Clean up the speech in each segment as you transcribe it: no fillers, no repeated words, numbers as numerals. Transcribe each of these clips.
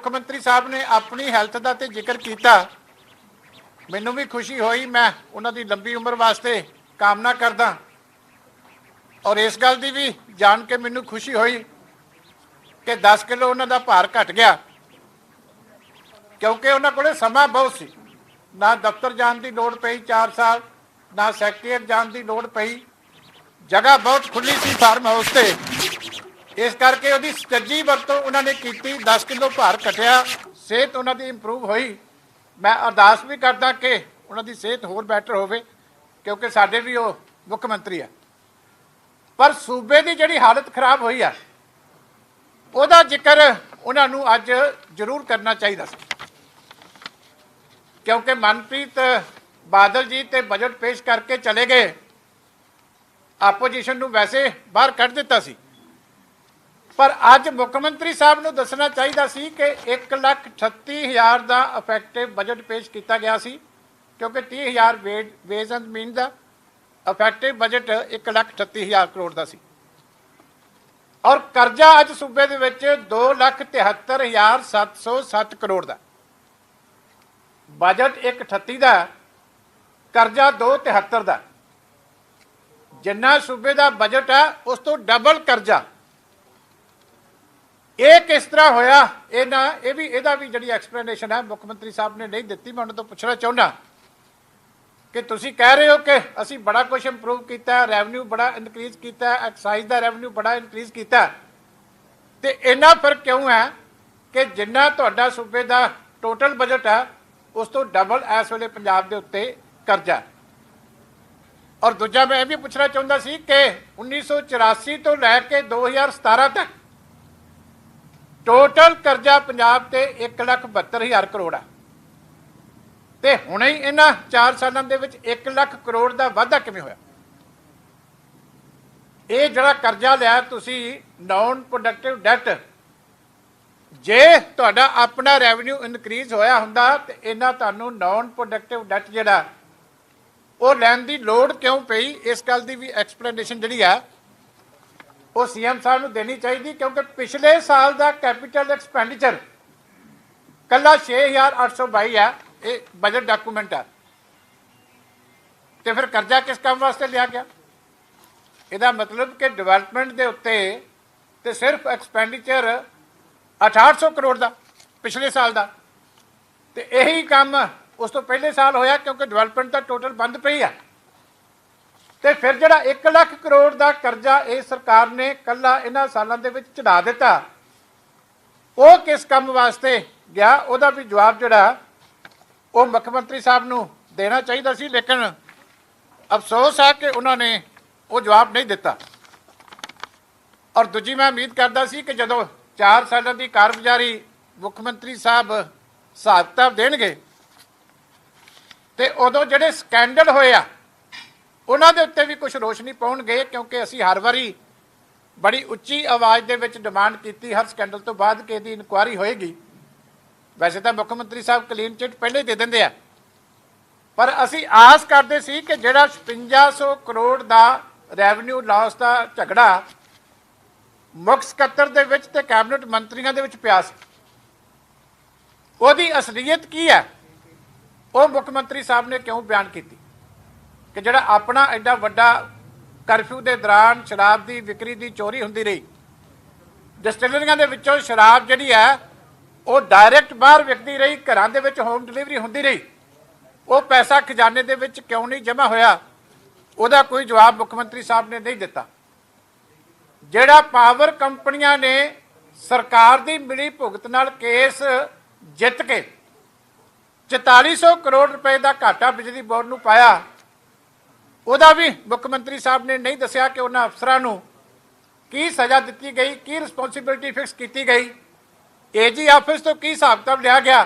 मुख्यमंत्री साहब ने अपनी हैल्थ का तो जिक्र किया, मैनू भी खुशी हुई, मैं उन्होंने लंबी उम्र वास्ते कामना करदा और इस गल की भी जान के मैनू खुशी हुई कि 10 किलो उन्होंने भार घट गया, क्योंकि उन्होंने को समा बहुत सी, ना दफ्तर जाने की लौड़ पई 4 साल, ना सैकटरीएट जाने की लौड़ पई, जगह बहुत खुली सी फार्म हाउस से, इस करके वो सचजी वरतों उन्होंने की, 10 किलो भार घटिया, सेहत उन्होंने इंप्रूव हुई। मैं अरदास भी करदा कि उन्होंने सेहत होर बैटर होवे, क्योंकि साडे भी वो मुख्यमंत्री है। पर सूबे की जिहड़ी हालत खराब हुई है ਉਹਦਾ ਜ਼ਿਕਰ ਉਹਨਾਂ ਨੂੰ ਅੱਜ ਜ਼ਰੂਰ ਕਰਨਾ ਚਾਹੀਦਾ ਸੀ, क्योंकि मनप्रीत बादल जी तो बजट पेश करके चले गए, आपोजिशन नूं वैसे बाहर कढ़ दिता सी, पर अज मुख्यमंत्री साहब नूं दसना चाहिदा सी कि 1,38,000 का इफैक्टिव बजट पेश किया गया सी, क्योंकि 30,000 वेज एंड मीन का इफैक्टिव बजट 1,38,000 करोड़ का सी, और करजा अज सूबे दे विच 2,73,707 करोड़ का, बजट 1,38 का, करजा 2,73 का, जिन्ना सूबे का बजट है उस तो डबल करजा। ये किस तरह होया, ये भी जी एक्सप्लेनेशन है मुख्यमंत्री साहब ने नहीं दी। मैं उन्होंने तो पूछना चाहना कि तुसी कह रहे हो कि असी बड़ा कुछ इंप्रूव किया, रेवन्यू बड़ा इनक्रीज किया, एक्साइज का रेवन्यू बड़ा इनक्रीज किया, तो इन्ना फर्क क्यों है कि जिन्ना तुहाडा सूबे का टोटल बजट है उस तो डबल इस वेले पंजाब के उत्ते करजा। और दूजा मैं भी पूछना चाहता सी कि 1984 तो लैके 2017 तक टोटल करजा पंजाब ते 1,72,000 करोड़ है, तो हुणे ही इन्हां 4 सालों के 1 लाख करोड़ का वाधा किवें होया? ये जिहड़ा करजा लिया तुसी नॉन प्रोडक्टिव डैट, जे तुहाडा अपना रेवन्यू इनक्रीज होया हुंदा ते इन्हां तुहानूं नॉन प्रोडक्टिव डैट जिहड़ा वो लैण दी लोड़ क्यों पई? इस गल की भी एक्सप्लेनेशन जिहड़ी है वो सीएम साहब नूं देनी चाहिए, क्योंकि पिछले साल का कैपिटल एक्सपेंडिचर कल्ला 6,822 है, ये बजट डॉकूमेंट है, तो फिर करजा किस काम वास्ते लिया गया? इसका मतलब कि डिवेलपमेंट के उत्ते तो सिर्फ एक्सपेंडिचर 6800 करोड़ का पिछले साल का, तो यही काम उस तो पहले साल होया, क्योंकि डिवेलपमेंट का टोटल बंद पई है। तो फिर जिहड़ा 1 लाख करोड़ का करजा ये सरकार ने कल्ला इन्हां सालों के विच चढ़ा दिता, वो किस काम वास्ते गया? उसका भी जवाब जिहड़ा वो मुख्यमंत्री साहब नूं देना चाहिए सी, लेकिन अफसोस है कि उन्होंने वो जवाब नहीं दिता। और दूजी मैं उम्मीद करता सी कि जदों 4 सालों की कारगुजारी मुख्यमंत्री साहब हिसाब किताब देणगे तो उदों जिहड़े स्कैंडल होए आ उन्हां दे उत्ते भी कुछ रोशनी पाउणगे, क्योंकि असी हर वारी बड़ी उच्ची आवाज़ दे विच डिमांड की हर स्कैंडल तो बाद कि इहदी इनकुआरी होएगी। वैसे तो मुख्यमंत्री साहब क्लीन चिट पहले ही दे देंगे आ, पर असी आस करते सी कि जिहड़ा 5600 करोड़ का रेवन्यू लॉस का झगड़ा मुख सकत्तर दे विच ते कैबिनेट मंत्रियों दे विच पिया सी, उहदी असलीयत की है वो मुख्यमंत्री साहब ने क्यों बयान की कि जिहड़ा अपना एडा वड्डा करफ्यू के दौरान शराब की विक्री की चोरी होंदी रही, डिस्टिलरियां दे विचों शराब जिहड़ी है वो डायरैक्ट बाहर विकदी रही, घरां दे विच होम डिलीवरी होंदी रही, वो पैसा खजाने दे विच क्यों नहीं जमा होया? उसका कोई जवाब मुख्यमंत्री साहब ने नहीं दिता। जिहड़ा पावर कंपनियां ने सरकार की मिली भुगत नाल केस जित के 4400 करोड़ रुपए का घाटा बिजली बोर्ड नूं पाया, ਉਹਦਾ भी मुख्यमंत्री साहब ने नहीं दसिया कि उन्होंने अफसरां नूं की सज़ा दी गई, की रिस्पोंसिबिलिटी फिक्स की गई, एजी ऑफिस तो की हिसाब किताब लिया गया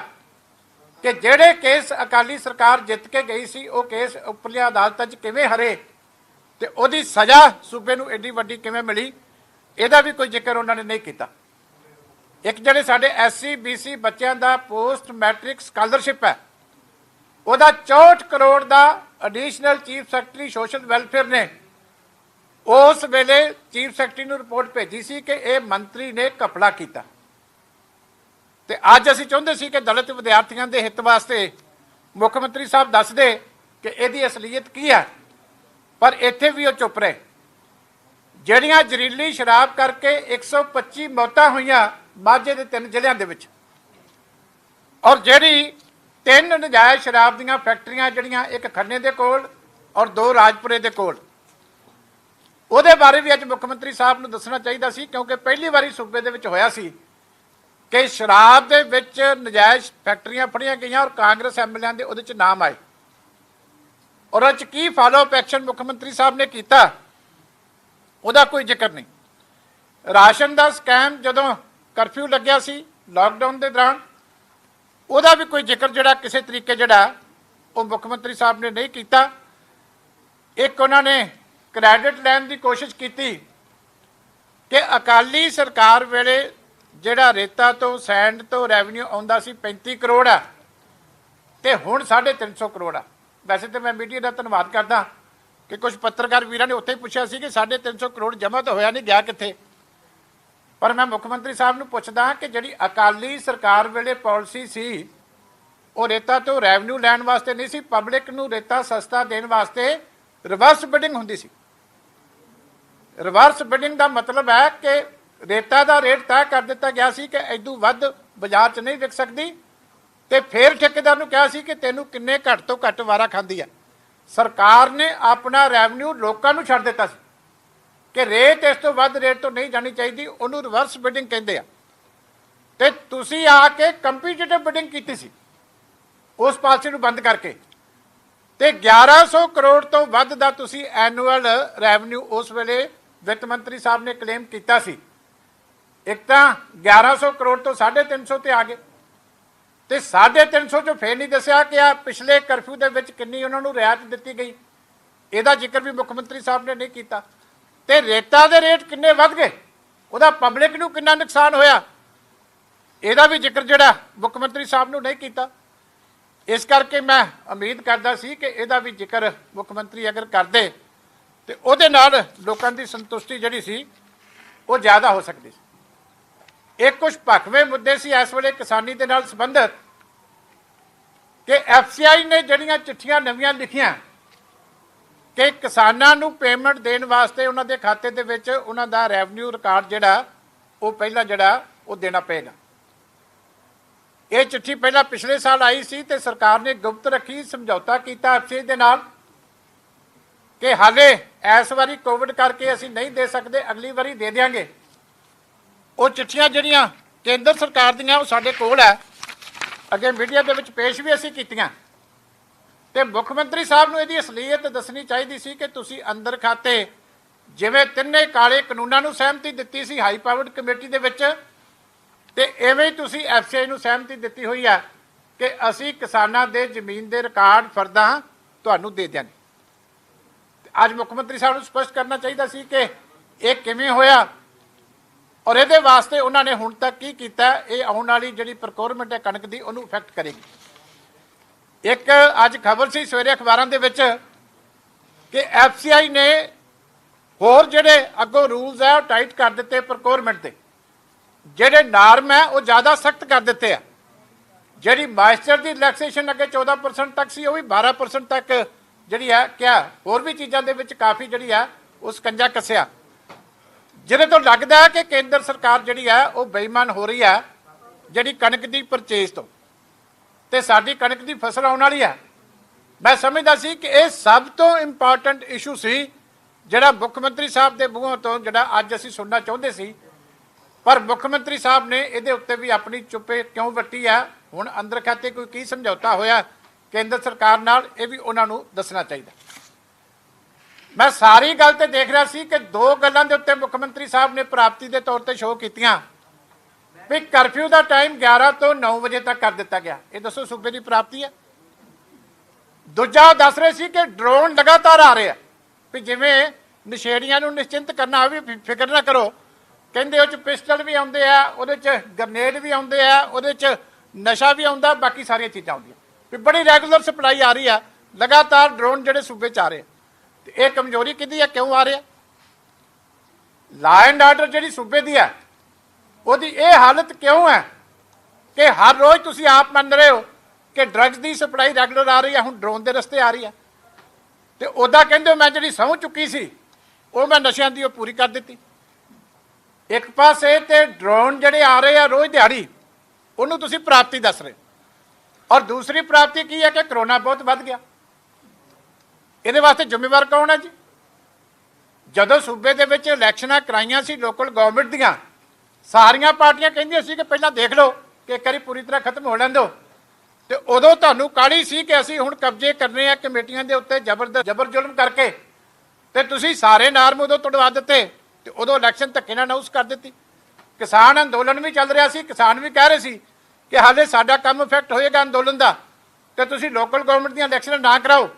कि जिहड़े केस अकाली सरकार जित के गई सी वो केस उपरली अदालत किवें हरे ते उहदी सज़ा सूबे नूं एडी वड्डी किवें मिली, इहदा भी कोई जिक्र उन्होंने नहीं किया। एक जिहड़े साडे SC BC बच्चों का पोस्ट मैट्रिक स्कॉलरशिप है ਉਹਦਾ 64 करोड़ का additional chief secretary social welfare ने उस वेले चीफ सैकटरी नूं रिपोर्ट भेजी सी कि यह मंत्री ने घपला किया। ਤੇ ਅੱਜ ਅਸੀਂ ਚਾਹੁੰਦੇ ਸੀ ਕਿ ਦਲਿਤ ਵਿਦਿਆਰਥੀਆਂ ਦੇ ਹਿੱਤ ਵਾਸਤੇ ਮੁੱਖ ਮੰਤਰੀ ਸਾਹਿਬ ਦੱਸ ਦੇ ਕਿ ਇਹਦੀ ਅਸਲੀਅਤ ਕੀ ਹੈ, ਪਰ ਇੱਥੇ ਵੀ ਉਹ ਚੁੱਪ ਰਹੇ। ਜਿਹੜੀਆਂ ਜ਼ਹਿਰੀਲੀ ਸ਼ਰਾਬ ਕਰਕੇ 125 ਮੌਤਾਂ ਹੋਈਆਂ ਮਾਝੇ ਦੇ 3 ਜ਼ਿਲ੍ਹਿਆਂ ਦੇ ਵਿੱਚ, ਔਰ ਜਿਹੜੀ 3 ਨਜਾਇਜ਼ ਸ਼ਰਾਬ ਦੀਆਂ ਫੈਕਟਰੀਆਂ ਜਿਹੜੀਆਂ ਇੱਕ ਖੰਨੇ ਦੇ ਕੋਲ ਔਰ 2 ਰਾਜਪੁਰੇ ਦੇ ਕੋਲ, ਉਹਦੇ ਬਾਰੇ ਵੀ ਅੱਜ ਮੁੱਖ ਮੰਤਰੀ ਸਾਹਿਬ ਨੂੰ ਦੱਸਣਾ ਚਾਹੀਦਾ ਸੀ, ਕਿਉਂਕਿ ਪਹਿਲੀ ਵਾਰੀ ਸੂਬੇ ਦੇ ਵਿੱਚ ਹੋਇਆ ਸੀ ਕਿ ਸ਼ਰਾਬ ਦੇ ਵਿੱਚ ਨਜਾਇਜ਼ ਫੈਕਟਰੀਆਂ ਫੜੀਆਂ ਗਈਆਂ ਔਰ ਕਾਂਗਰਸ ਐਮਐਲਏਆਂ ਦੇ ਉਹਦੇ 'ਚ ਨਾਮ ਆਏ, ਔਰ ਉਹ 'ਚ ਕੀ ਫਾਲੋਅਪ ਐਕਸ਼ਨ ਮੁੱਖ ਮੰਤਰੀ ਸਾਹਿਬ ਨੇ ਕੀਤਾ ਉਹਦਾ ਕੋਈ ਜ਼ਿਕਰ ਨਹੀਂ। ਰਾਸ਼ਨ ਦਾ ਸਕੈਮ ਜਦੋਂ ਕਰਫਿਊ ਲੱਗਿਆ ਸੀ ਲਾਕਡਾਊਨ ਦੇ ਦੌਰਾਨ, ਉਹਦਾ ਵੀ ਕੋਈ ਜ਼ਿਕਰ ਜਿਹੜਾ ਕਿਸੇ ਤਰੀਕੇ ਜਿਹੜਾ ਉਹ ਮੁੱਖ ਮੰਤਰੀ ਸਾਹਿਬ ਨੇ ਨਹੀਂ ਕੀਤਾ। ਇੱਕ ਉਹਨਾਂ ਨੇ ਕ੍ਰੈਡਿਟ ਲੈਣ ਦੀ ਕੋਸ਼ਿਸ਼ ਕੀਤੀ ਕਿ ਅਕਾਲੀ ਸਰਕਾਰ ਵੇਲੇ ਜਿਹੜਾ ਰੇਤਾ ਤੋਂ ਸੈਂਡ ਤੋਂ ਰੈਵਨਿਊ ਆਉਂਦਾ ਸੀ 35 ਕਰੋੜ ਆ ਤੇ ਹੁਣ 350 ਕਰੋੜ ਆ। ਵੈਸੇ ਤਾਂ ਮੈਂ ਮੀਡੀਆ ਦਾ ਧੰਨਵਾਦ ਕਰਦਾ ਕਿ ਕੁਝ ਪੱਤਰਕਾਰ ਵੀਰਾਂ ਨੇ ਉੱਥੇ ਹੀ ਪੁੱਛਿਆ ਸੀ ਕਿ 350 ਕਰੋੜ ਜਮ੍ਹਾਂ ਤਾਂ ਹੋਇਆ ਨਹੀਂ, ਗਿਆ ਕਿੱਥੇ। ਪਰ ਮੈਂ ਮੁੱਖ ਮੰਤਰੀ ਸਾਹਿਬ ਨੂੰ ਪੁੱਛਦਾ ਕਿ ਜਿਹੜੀ ਅਕਾਲੀ ਸਰਕਾਰ ਵੇਲੇ ਪਾਲਿਸੀ ਸੀ ਉਹ ਰੇਤਾ ਤੋਂ ਰੈਵਨਿਊ ਲੈਣ ਵਾਸਤੇ ਨਹੀਂ ਸੀ, ਪਬਲਿਕ ਨੂੰ ਰੇਤਾ ਸਸਤਾ ਦੇਣ ਵਾਸਤੇ ਰਿਵਰਸ ਬਿਡਿੰਗ ਹੁੰਦੀ ਸੀ। ਰਿਵਰਸ ਬਿਡਿੰਗ ਦਾ ਮਤਲਬ ਹੈ ਕਿ ਰੇਤਾ ਦਾ ਰੇਟ ਤੈਅ ਕਰ ਦਿੱਤਾ ਗਿਆ ਸੀ ਕਿ ਇਦੋਂ ਵੱਧ ਬਾਜ਼ਾਰ 'ਚ ਨਹੀਂ ਵਿਕ ਸਕਦੀ, ਤੇ ਫਿਰ ਠੇਕੇਦਾਰ ਨੂੰ ਕਿਹਾ ਸੀ ਕਿ ਤੈਨੂੰ ਕਿੰਨੇ ਘੱਟ ਤੋਂ ਘੱਟ ਵਾਰਾ ਖਾਂਦੀ ਆ। ਸਰਕਾਰ ਨੇ ਆਪਣਾ ਰੈਵਨਿਊ ਲੋਕਾਂ ਨੂੰ ਛੱਡ ਦਿੱਤਾ ਸੀ ਕਿ ਰੇਟ ਇਸ ਤੋਂ ਵੱਧ ਰੇਟ ਤੋਂ ਨਹੀਂ ਜਾਣੀ ਚਾਹੀਦੀ, ਉਹਨੂੰ ਰਿਵਰਸ ਬਿਡਿੰਗ ਕਹਿੰਦੇ ਆ। ਤੇ ਤੁਸੀਂ ਆ ਕੇ ਕੰਪੀਟੀਟਿਵ ਬਿਡਿੰਗ ਕੀਤੀ ਸੀ ਉਸ ਪਾਲਿਸੀ ਨੂੰ ਬੰਦ ਕਰਕੇ, ਤੇ 1100 ਕਰੋੜ ਤੋਂ ਵੱਧ ਦਾ ਤੁਸੀਂ ਐਨੂਅਲ ਰੈਵਨਿਊ ਉਸ ਵੇਲੇ ਵਿੱਤ ਮੰਤਰੀ ਸਾਹਿਬ ਨੇ ਕਲੇਮ ਕੀਤਾ ਸੀ। ਇੱਕ ਤਾਂ 1100 ਕਰੋੜ ਤੋਂ 350 ਤੇ ਆ ਗਏ, ਤੇ 350 ਚੋਂ ਫੇਰ ਨਹੀਂ ਦੱਸਿਆ ਕਿ ਆ ਪਿਛਲੇ ਕਰਫਿਊ ਦੇ ਵਿੱਚ ਕਿੰਨੀ ਉਹਨਾਂ ਨੂੰ ਰਿਆਇਤ ਦਿੱਤੀ ਗਈ, ਇਹਦਾ ਜ਼ਿਕਰ ਵੀ ਮੁੱਖ ਮੰਤਰੀ ਸਾਹਿਬ ਨੇ ਨਹੀਂ ਕੀਤਾ। ਤੇ ਰੇਤਾ ਦੇ ਰੇਟ ਕਿੰਨੇ ਵੱਧ ਗਏ, ਉਹਦਾ ਪਬਲਿਕ ਨੂੰ ਕਿੰਨਾ ਨੁਕਸਾਨ ਹੋਇਆ, ਇਹਦਾ ਵੀ ਜ਼ਿਕਰ ਜਿਹੜਾ ਮੁੱਖ ਮੰਤਰੀ ਸਾਹਿਬ ਨੂੰ ਨਹੀਂ ਕੀਤਾ। ਇਸ ਕਰਕੇ ਮੈਂ ਉਮੀਦ ਕਰਦਾ ਸੀ ਕਿ ਇਹਦਾ ਵੀ ਜ਼ਿਕਰ ਮੁੱਖ ਮੰਤਰੀ ਅਗਰ ਕਰਦੇ ਤੇ ਉਹਦੇ ਨਾਲ ਲੋਕਾਂ ਦੀ ਸੰਤੁਸ਼ਟੀ ਜਿਹੜੀ ਸੀ ਉਹ ਜ਼ਿਆਦਾ ਹੋ ਸਕਦੀ ਸੀ। ਇਹ ਕੁਝ ਭਖਵੇਂ ਮੁੱਦੇ ਸੀ ਇਸ ਵੇਲੇ ਕਿਸਾਨੀ ਦੇ ਨਾਲ ਸੰਬੰਧਿਤ ਕਿ ਐਫਸੀਆਈ ਨੇ ਜਿਹੜੀਆਂ ਚਿੱਠੀਆਂ ਨਵੀਆਂ ਲਿਖੀਆਂ ਕਿ ਕਿਸਾਨਾਂ ਨੂੰ ਪੇਮੈਂਟ ਦੇਣ ਵਾਸਤੇ ਉਹਨਾਂ ਦੇ ਖਾਤੇ ਦੇ ਵਿੱਚ ਉਹਨਾਂ ਦਾ ਰੈਵਨਿਊ ਰਿਕਾਰਡ ਜਿਹੜਾ ਉਹ ਪਹਿਲਾਂ ਜਿਹੜਾ ਉਹ ਦੇਣਾ ਪਏਗਾ। ਇਹ ਚਿੱਠੀ ਪਹਿਲਾਂ ਪਿਛਲੇ ਸਾਲ ਆਈ ਸੀ ਤੇ ਸਰਕਾਰ ਨੇ ਗੁਪਤ ਰੱਖੀ, ਸਮਝੌਤਾ ਕੀਤਾ ਐਫਸੀਆਈ ਦੇ ਨਾਲ ਕਿ ਹਾਲੇ ਇਸ ਵਾਰੀ ਕੋਵਿਡ ਕਰਕੇ ਅਸੀਂ ਨਹੀਂ ਦੇ ਸਕਦੇ, ਅਗਲੀ ਵਾਰੀ ਦੇ ਦਿਆਂਗੇ। ਉਹ ਚਿੱਠੀਆਂ ਜਿਹੜੀਆਂ ਕੇਂਦਰ ਸਰਕਾਰ ਦੀਆਂ ਉਹ ਸਾਡੇ ਕੋਲ ਹੈ, ਅੱਗੇ ਮੀਡੀਆ ਦੇ ਵਿੱਚ ਪੇਸ਼ ਵੀ ਅਸੀਂ ਕੀਤੀਆਂ। ਤੇ ਮੁੱਖ ਮੰਤਰੀ ਸਾਹਿਬ ਨੂੰ ਇਹਦੀ ਅਸਲੀਅਤ ਦੱਸਣੀ ਚਾਹੀਦੀ ਸੀ ਕਿ ਤੁਸੀਂ ਅੰਦਰ ਖਾਤੇ ਜਿਵੇਂ ਤਿੰਨੇ ਕਾਲੇ ਕਾਨੂੰਨਾਂ ਨੂੰ ਸਹਿਮਤੀ ਦਿੱਤੀ ਸੀ ਹਾਈ ਪਾਵਰਡ ਕਮੇਟੀ ਦੇ ਵਿੱਚ, ਤੇ ਐਵੇਂ ਹੀ ਤੁਸੀਂ ਐਫਸੀਆਈ ਨੂੰ ਸਹਿਮਤੀ ਦਿੱਤੀ ਹੋਈ ਹੈ ਕਿ ਅਸੀਂ ਕਿਸਾਨਾਂ ਦੇ ਜ਼ਮੀਨ ਦੇ ਰਿਕਾਰਡ ਫਰਦਾਂ ਤੁਹਾਨੂੰ ਦੇ ਦਿਆਂਗੇ। ਅੱਜ ਮੁੱਖ ਮੰਤਰੀ ਸਾਹਿਬ ਨੂੰ ਸਪਸ਼ਟ ਕਰਨਾ ਚਾਹੀਦਾ ਸੀ ਕਿ ਇਹ ਕਿਵੇਂ ਹੋਇਆ ਔਰ ਇਹਦੇ ਵਾਸਤੇ ਉਹਨਾਂ ਨੇ ਹੁਣ ਤੱਕ ਕੀ ਕੀਤਾ। ਇਹ ਆਉਣ ਵਾਲੀ ਜਿਹੜੀ ਪ੍ਰੋਕਿਊਰਮੈਂਟ ਹੈ ਕਣਕ ਦੀ ਉਹਨੂੰ ਇਫੈਕਟ ਕਰੇਗੀ। ਇੱਕ ਅੱਜ ਖਬਰ ਸੀ ਸਵੇਰੇ ਅਖਬਾਰਾਂ ਦੇ ਵਿੱਚ ਕਿ ਐਫਸੀਆਈ ਨੇ ਹੋਰ ਜਿਹੜੇ ਅੱਗੋਂ ਰੂਲਸ ਹੈ ਉਹ ਟਾਈਟ ਕਰ ਦਿੱਤੇ, ਪ੍ਰੋਕਿਊਰਮੈਂਟ ਦੇ ਜਿਹੜੇ ਨਾਰਮ ਹੈ ਉਹ ਜ਼ਿਆਦਾ ਸਖਤ ਕਰ ਦਿੱਤੇ ਆ। ਜਿਹੜੀ ਮਾਇਸਚਰ ਦੀ ਰਿਲੈਕਸੇਸ਼ਨ ਅੱਗੇ 14% ਤੱਕ ਸੀ ਉਹ ਵੀ 12% ਤੱਕ ਜਿਹੜੀ ਹੈ ਕਿਹਾ। ਹੋਰ ਵੀ ਚੀਜ਼ਾਂ ਦੇ ਵਿੱਚ ਕਾਫੀ ਜਿਹੜੀ ਹੈ ਉਹ ਸਕੰਜਾ ਕੱਸਿਆ, ਜਿਹਦੇ ਤੋਂ ਲੱਗਦਾ ਹੈ ਕਿ ਕੇਂਦਰ ਸਰਕਾਰ ਜਿਹੜੀ ਹੈ ਉਹ ਬੇਈਮਾਨ ਹੋ ਰਹੀ ਹੈ ਜਿਹੜੀ ਕਣਕ ਦੀ ਪਰਚੇਸ ਤੋਂ, ਤੇ ਸਾਡੀ ਕਣਕ ਦੀ ਫਸਲ ਆਉਣ ਵਾਲੀ ਹੈ। ਮੈਂ ਸਮਝਦਾ ਸੀ ਕਿ ਇਹ ਸਭ ਤੋਂ ਇੰਪੋਰਟੈਂਟ ਇਸ਼ੂ ਸੀ ਜਿਹੜਾ ਮੁੱਖ ਮੰਤਰੀ ਸਾਹਿਬ ਦੇ ਮੂੰਹੋਂ ਤੋਂ ਜਿਹੜਾ ਅੱਜ ਅਸੀਂ ਸੁਣਨਾ ਚਾਹੁੰਦੇ ਸੀ, ਪਰ ਮੁੱਖ ਮੰਤਰੀ ਸਾਹਿਬ ਨੇ ਇਹਦੇ ਉੱਤੇ ਵੀ ਆਪਣੀ ਚੁੱਪੇ ਕਿਉਂ ਵੱਟੀ ਹੈ। ਹੁਣ ਅੰਦਰ ਖਾਤੇ ਕੋਈ ਕੀ ਸਮਝੌਤਾ ਹੋਇਆ ਕੇਂਦਰ ਸਰਕਾਰ ਨਾਲ, ਇਹ ਵੀ ਉਹਨਾਂ ਨੂੰ ਦੱਸਣਾ ਚਾਹੀਦਾ। ਮੈਂ ਸਾਰੀ ਗੱਲ ਤੇ ਦੇਖ ਰਿਹਾ ਸੀ ਕਿ ਦੋ ਗੱਲਾਂ ਦੇ ਉੱਤੇ ਮੁੱਖ ਮੰਤਰੀ ਸਾਹਿਬ ਨੇ ਪ੍ਰਾਪਤੀ ਦੇ ਤੌਰ ਤੇ ਸ਼ੋਅ ਕੀਤੀਆਂ ਵੀ ਕਰਫਿਊ ਦਾ ਟਾਈਮ 11 ਤੋਂ 9 ਵਜੇ ਤੱਕ ਕਰ ਦਿੱਤਾ ਗਿਆ। ਇਹ ਦੱਸੋ ਸੂਬੇ ਦੀ ਪ੍ਰਾਪਤੀ ਹੈ। ਦੂਜਾ ਦੱਸ ਰਹੇ ਸੀ ਕਿ ਡਰੋਨ ਲਗਾਤਾਰ ਆ ਰਹੇ ਆ ਵੀ ਜਿਵੇਂ ਨਸ਼ੇੜੀਆਂ ਨੂੰ ਨਿਸ਼ਚਿੰਤ ਕਰਨਾ ਹੋਵੇ, ਫਿਕਰ ਨਾ ਕਰੋ, ਕਹਿੰਦੇ ਉਹ 'ਚ ਪਿਸਟਲ ਵੀ ਆਉਂਦੇ ਆ, ਉਹਦੇ 'ਚ ਗ੍ਰਨੇਡ ਵੀ ਆਉਂਦੇ ਆ, ਉਹਦੇ 'ਚ ਨਸ਼ਾ ਵੀ ਆਉਂਦਾ, ਬਾਕੀ ਸਾਰੀਆਂ ਚੀਜ਼ਾਂ ਆਉਂਦੀਆਂ ਵੀ ਬੜੀ ਰੈਗੂਲਰ ਸਪਲਾਈ ਆ ਰਹੀ ਆ। ਲਗਾਤਾਰ ਡਰੋਨ ਜਿਹੜੇ ਸੂਬੇ 'ਚ ਆ ਰਹੇ ਆ, ਤੇ ਇਹ ਕਮਜ਼ੋਰੀ ਕਿਹਦੀ ਹੈ, ਕਿਉਂ ਆ ਰਿਹਾ? ਲਾ ਐਂਡ ਆਰਡਰ ਜਿਹੜੀ ਸੂਬੇ ਦੀ ਹੈ ਉਹਦੀ ਇਹ ਹਾਲਤ ਕਿਉਂ ਹੈ कि हर रोज़ तुसी आप मान रहे हो कि ड्रग्स की सप्लाई रैगूलर आ रही है, हुण ड्रोन के रस्ते आ रही है, तो उदा कहते मैं जी सहुं चुकी सी वो मैं नशियां दी पूरी कर दी। एक पासे तो ड्रोन जड़े आ रहे हैं रोज़ दिहाड़ी, उन्होंने तुसी प्राप्ति दस रहे, और दूसरी प्राप्ति की है कि करोना बहुत बढ़ गया। ये वास्ते जिम्मेवार कौन है जी? जदों सूबे दे विच इलैक्शनां कराइयां सी लोकल गवर्नमेंट दियां, सारियां पार्टियां कहिंदियां सी कि पहलां देख लो कि एक बारी पूरी तरह खत्म हो लैण दो, ते उदों तुहानूं काहली सी कि असीं हुण कब्जे करने आ कमेटियां दे उत्ते जबर जुल्म करके, ते तुसीं सारे नार्म उदों तोड़वा दित्ते, ते उदों इलैक्शन धक्के नाल अनाउंस कर दित्ती। किसान अंदोलन भी चल रहा सी, किसान भी कह रहे सी कि हाले साडा काम इफैक्ट होएगा अंदोलन दा, ते तुसीं लोकल गवर्नमेंट दीयां इलैक्शनां ना कराओ।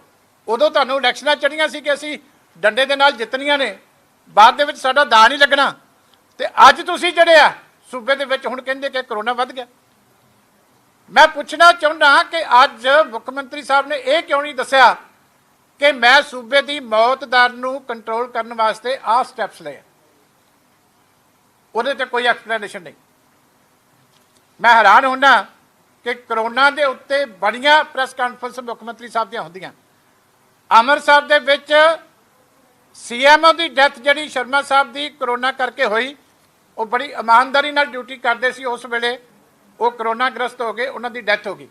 उदों तुहानूं इलैक्शनां चढ़ियां सी कि असीं डंडे दे नाल जितनियां ने, बाद दे विच साडा दा नहीं लगना, ते अज तुसीं जिहड़े आ सूबे दे विच हुण कहंदे कि करोना वध गया। मैं पूछना चाहुंदा कि अज मुख मंत्री साहब ने यह क्यों नहीं दस्सिया कि मैं सूबे की मौत दर नूं कंट्रोल करने वास्ते आ स्टैप्स लए, उहदे ते कोई एक्सप्लेनेशन नहीं। मैं हैरान होना कि करोना के उत्ते बड़ियां प्रैस कॉन्फ्रेंस मुख मंत्री साहब दियां हुंदियां। अमृतसर दे विच CMO की डैथ जी शर्मा साहब की करोना करके हुई, वो बड़ी ईमानदारी नाल ड्यूटी करते सी, उस वेले वो करोना ग्रस्त हो गए, उन्होंने डैथ हो गई।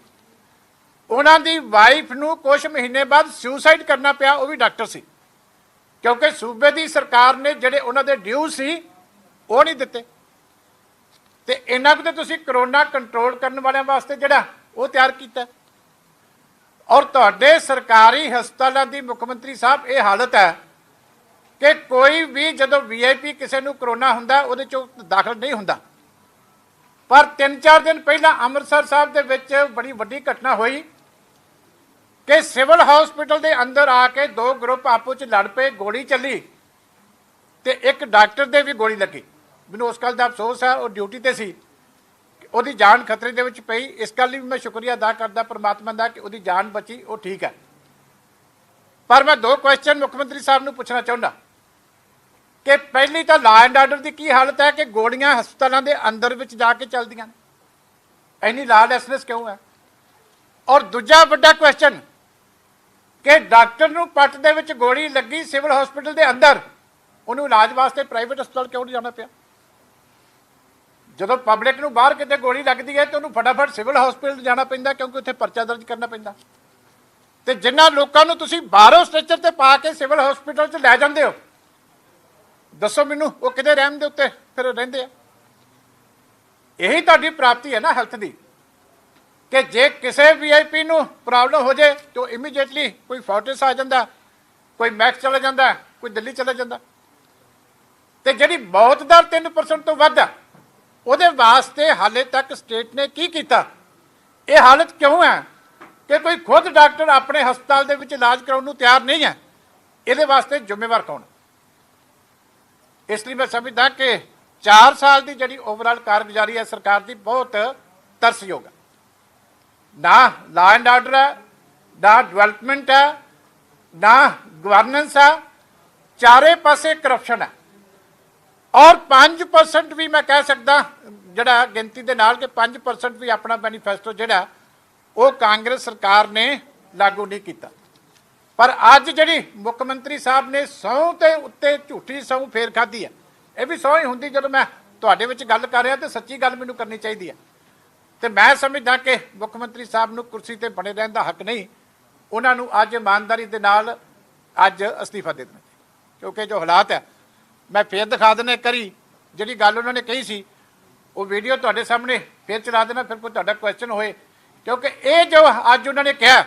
उन्होंने वाइफ नूं कुछ महीने बाद सुसाइड करना पिया, वो भी डॉक्टर सी, क्योंकि सूबे की सरकार ने जिहड़े उन्होंने ड्यू सी वो नहीं दिते। तो इन्ना कुछ तुसीं करोना कंट्रोल करने वाले वास्ते जिहड़ा वो तैयार किया, और तुहाडे सरकारी हस्पतालों की मुख मंत्री साहब ये हालत है कि कोई भी जदों VIP किसी नूं करोना हुंदा उहदे चों दाखिल नहीं हुंदा। पर 3-4 दिन पहला अमृतसर साहब दे विच बड़ी वड्डी घटना हुई कि सिविल हॉस्पिटल के अंदर आके 2 ग्रुप आपस च लड़ पे, गोली चली, तो एक डॉक्टर दे भी गोली लगी। मैनूं उस गल दा अफसोस है, वो ड्यूटी ते सी, ਉਹਦੀ जान खतरे ਦੇ ਵਿੱਚ ਪਈ। इस गल ਲਈ मैं शुक्रिया अदा करदा परमात्मा ਦਾ कि ਉਹਦੀ जान बची, वो ठीक है। पर मैं 2 क्वेश्चन मुख मंत्री साहब ਨੂੰ ਪੁੱਛਣਾ ਚਾਹੁੰਦਾ कि पहली तो लॉ एंड आर्डर की हालत है कि गोलियां हस्पतालों के अंदर विच जाके चलदियां, इन्नी लॉलेसनेस क्यों है? और दूजा बड़ा क्वेश्चन कि डॉक्टर नूं पट दे विच गोली लगी सिविल हॉस्पिटल के अंदर, उन्होंने इलाज वास्ते प्राइवेट हस्पताल क्यों नहीं जाना पिया? जदों पब्लिक नूं बाहर किते गोली लगती है तो उन्होंने फटाफट सिविल हॉस्पिटल जाना पैंदा, क्योंकि उत्थे परचा दर्ज करना पैंदा। ते जिन्हां लोकां नूं तुसीं बाहरों स्ट्रेचर ते पा के सिविल हॉस्पिटल च लै जांदे हो, दसो मैनू वो किते रहम दे उत्ते फिर रहिंदे आ? यही तुहाडी प्राप्ति है ना हेल्थ की, कि जे किसी VIP नूं प्रॉब्लम हो जाए तो इमीडिएटली कोई फोर्टिस आ जाता, कोई मैक्स चला जाता, कोई दिल्ली चला जाता। तो जिहड़ी मौत दर 3% तो वध आ, ਉਹਦੇ वास्ते हाले तक स्टेट ने की किया? ये हालत क्यों है कि कोई खुद डॉक्टर अपने हस्पताल के विच इलाज कराउण नूं तैयार नहीं है? ये वास्ते जिम्मेवार कौन? इसलिए मैं समझदा कि 4 साल की जी ओवरऑल कारगुजारी है सरकार की बहुत तरसयोग है। ना लॉ एंड आर्डर है, ना डिवेलपमेंट है, ना गवर्नेंस है, चारे पासे करप्शन है। और 5% भी मैं कह सकता जड़ा गिनती के नाल कि 5% भी अपना मैनीफेस्टो जड़ा वो कांग्रेस सरकार ने लागू नहीं किया। पर अज जी मुख मंत्री साहब ने सौं के उत्ते झूठी सौं फेर खाधी है। ये भी सौं ही होंगी जो मैं तुहाडे विच गल कर रहा तो सच्ची गल मैनूं करनी चाहिए है। तो मैं समझदा कि मुख मंत्री साहब नूं कुर्सी ते बने रहने का हक नहीं, उन्होंने अज ईमानदारी के नाल अज अस्तीफा दे देना, क्योंकि जो हालात है मैं फिर दिखा देना एक बारी जी गल उन्होंने कही सी वो वीडियो तुहाडे सामने फिर चला देना, फिर कोई तुहाडा क्वेश्चन होए, क्योंकि ये जो अज उन्होंने कहा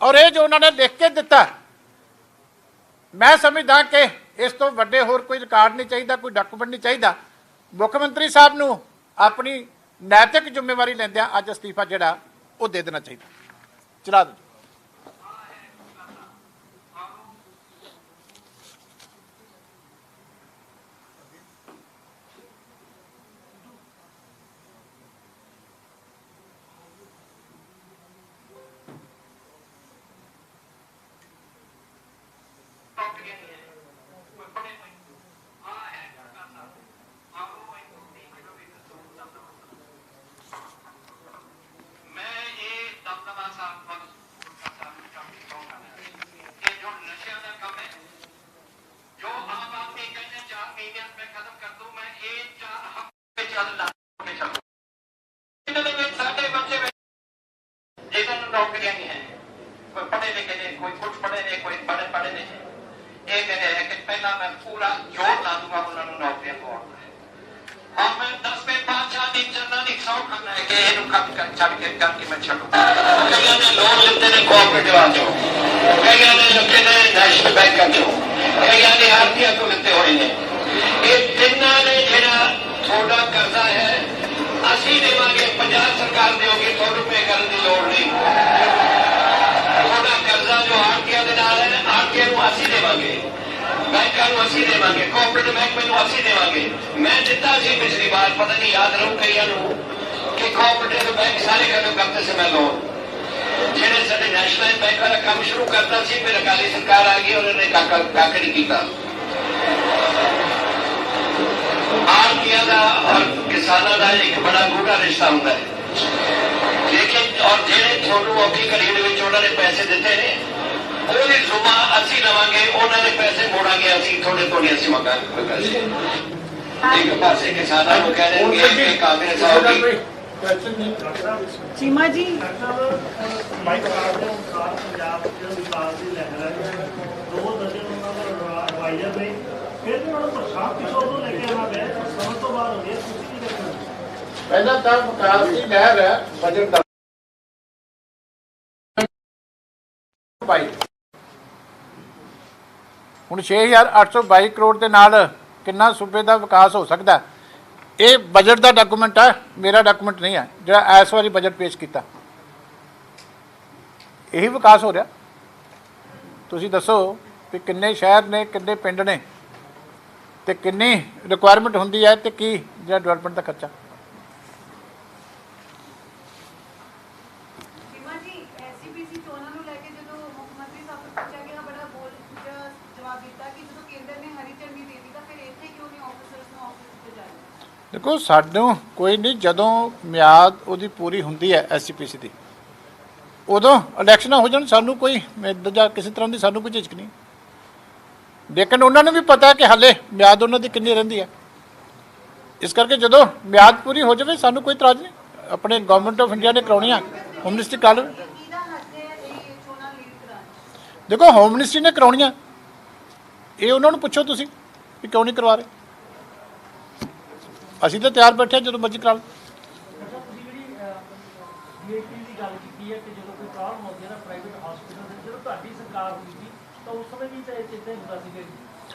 और ये जो उन्होंने लिख के दिता, मैं समझदा कि इस तो वड्डे होर कोई रिकॉर्ड नहीं चाहिए, कोई डॉक्यूमेंट नहीं चाहिए। मुख्यमंत्री साहब नूं अपनी नैतिक जिम्मेवारी लैंदियां अज अस्तीफा जिहड़ा वो दे देना चाहिए। चला दो। साढ़े बच्चे जिन्होंने नौकरियां नहीं है, कोई पढ़े लिखे नहीं, कोई कुछ पढ़े नहीं, कोई पढ़े नहीं। ये मेरे है कि पहला मैं पूरा जोर ला दूंगा उन्होंने नौकरियां को। और मैं 10 में 5 दिन चलना नहीं, 100 करना है कि इन्हों काम कर छड़ के करके मैं छड़ू। कई ने लोन लेते ने कोऑपरेटिव आ जाओ, कई ने रखे ने नेशनल बैंक आ जाओ, कई ने आरटीआई को लेते हुए ने। ये तिन्ना ने जेड़ा थोड़ा कर्जा है असी देवांगे, पंजाब सरकार देगी, थोड़ा पे करने की लोड़ नहीं। थोड़ा कर्जा जो आरटीआई के नाल है, आरटीआई को असी देवांगे, बैंकों को असी देवांगे, कोऑपरेटिव बैंक में असी देवांगे। मैं दिता सी पिछली बार, पता नहीं याद रहू कई कि कोऑपरेटिव बैंक सारे खत्म करते से मैं लोन जेडे साडे नेशनल बैंक का काम शुरू करता सी, फिर अकाली सरकार आ गई, उन्होंने कख नहीं किया। आरटीआई का और किसानों का एक बड़ा गूढ़ा रिश्ता होता है, लेकिन और जेडे थोनू अभी खरीद में उन्होंने पैसे दिते ने ਉਹਦੀ ਜ਼ੁਮਾ ਅਸੀਂ ਲਵਾਂਗੇ, ਉਹਨਾਂ ਦੇ ਪੈਸੇ ਮੋੜਾਂਗੇ ਅਸੀਂ, ਥੋੜੇ ਥੋੜੇ ਅਸੀਂ ਮੰਗਾਂਗੇ ਪੈਸੇ। ਇੱਕ ਪਾਸੇ ਕਿਸਾਨਾਂ ਨੂੰ ਕਹਿ ਰਹੇ ਕਿ ਕਾਂਗਰਸ ਆਉਗੀ। ਚੀਮਾ ਜੀ ਮਾਈਕ ਕਾਰਡ ਦੇ ਅਨੁਸਾਰ ਪੰਜਾਬ ਦੇ ਵਿਕਾਸ ਦੀ ਲਹਿਰ ਹੈ, ਦੋ ਦਰਜਨ ਉਹਨਾਂ ਦਾ ਐਡਵਾਈਜ਼ਰ ਨੇ, ਫਿਰ ਵੀ ਉਹਨਾਂ ਨੂੰ ਪ੍ਰਸ਼ਾਂਤ ਕਿਸ਼ੋਰ ਨੂੰ ਲੈ ਕੇ ਆਉਣਾ ਪਿਆ, ਸਮਝ ਤੋਂ ਬਾਹਰ ਹੋ ਗਿਆ। ਤੁਸੀਂ ਕੀ ਦੇਖਦੇ ਹੋ? ਪਹਿਲਾਂ ਤਾਂ ਵਿਕਾਸ ਦੀ ਲਹਿਰ ਹੈ, ਬਜਟ ਦਾ ਭਾਈ ਹੁਣ 6822 ਕਰੋੜ ਦੇ ਨਾਲ ਕਿੰਨਾ ਸੂਬੇ ਦਾ ਵਿਕਾਸ ਹੋ ਸਕਦਾ? ਇਹ ਬਜਟ ਦਾ ਡਾਕੂਮੈਂਟ ਹੈ, ਮੇਰਾ ਡਾਕੂਮੈਂਟ ਨਹੀਂ ਹੈ ਜਿਹੜਾ ਇਸ ਵਾਰੀ ਬਜਟ ਪੇਸ਼ ਕੀਤਾ। ਇਹੀ ਵਿਕਾਸ ਹੋ ਰਿਹਾ। ਤੁਸੀਂ ਦੱਸੋ ਕਿ ਕਿੰਨੇ ਸ਼ਹਿਰ ਨੇ, ਕਿੰਨੇ ਪਿੰਡ ਨੇ, ਤੇ ਕਿੰਨੀ ਰਿਕੁਆਇਰਮੈਂਟ ਹੁੰਦੀ ਹੈ, ਤੇ ਕੀ ਜਿਹੜਾ ਡਿਵੈਲਪਮੈਂਟ ਦਾ ਖਰਚਾ। देखो सानू कोई नहीं, जदों मियाद उहदी पूरी हुंदी है SCPC की, उदों इलैक्शन हो जाए, सानू कोई दूजा किसी तरह की सानू कोई झिझक नहीं। लेकिन उन्होंने भी पता है कि हाले मियाद उन्होंने कितनी रहिंदी है, इस करके जदों मियाद पूरी हो जाए सानू कोई इतराज नहीं। अपने गवर्नमेंट ऑफ इंडिया ने कराउणी है, होम मिनिस्ट्री कर लो। देखो होम मिनिस्ट्री ने कराउणी है, ये उन्होंने पूछो तुसीं कि क्यों नहीं करवा रहे। ਅਸੀਂ ਤਾਂ ਤਿਆਰ ਬੈਠੇ ਜਦੋਂ ਮਰਜ਼ੀ ਕਰਾ ਲਓ। ਅੱਛਾ, ਤੁਸੀਂ ਜਿਹੜੀ DAT ਦੀ ਗੱਲ ਕੀਤੀ ਹੈ ਕਿ ਜਦੋਂ ਕੋਈ ਪ੍ਰੋਬਲਮ ਹੁੰਦੀ ਹੈ ਨਾ ਪ੍ਰਾਈਵੇਟ ਹਸਪੀਟਲ ਦੇ, ਜਦੋਂ ਤੁਹਾਡੀ ਸਰਕਾਰ ਹੋਈ ਸੀ ਤਾਂ ਉਸ ਸਮੇਂ ਵੀ ਤਾਂ ਇਹ ਚੀਜ਼ਾਂ ਹੁੰਦਾ ਸੀ।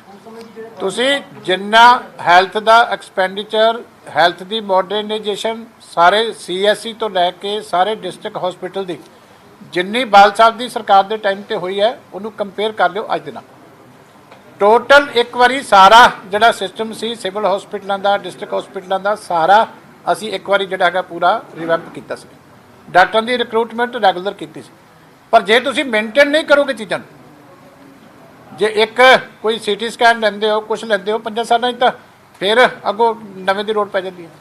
ਉਸ ਸਮੇਂ ਵੀ ਜਿਹੜੇ ਤੁਸੀਂ ਜਿੰਨਾ ਹੈਲਥ ਦਾ ਐਕਸਪੈਂਡੀਚਰ, ਹੈਲਥ ਦੀ ਮਾਡਰਨਾਈਜੇਸ਼ਨ, ਸਾਰੇ CSE ਤੋਂ ਲੈ ਕੇ ਸਾਰੇ ਡਿਸਟ੍ਰਿਕਟ ਹਸਪੀਟਲ ਦੀ ਜਿੰਨੀ ਬਾਲ ਸਾਹਿਬ ਦੀ ਸਰਕਾਰ ਦੇ ਟਾਈਮ ਤੇ ਹੋਈ ਹੈ, ਉਹਨੂੰ ਕੰਪੇਅਰ ਕਰ ਲਿਓ ਅੱਜ ਦੇ ਨਾਲ। टोटल एक बारी सारा जिहड़ा सिस्टम सी सिविल हॉस्पिटलों का, डिस्ट्रिक्ट हॉस्पिटलों का सारा असी एक बारी जिहड़ा है पूरा रिवैम्प किया सी। डॉक्टरों की रिक्रूटमेंट रैगूलर की सी। पर जे तुसीं मेनटेन नहीं करोगे चीज़ों, जे एक कोई CT स्कैन लेंदे हो, कुछ लेंदे हो 5 सालों तो फिर अगों नवें दी लोड़ पै जाती है।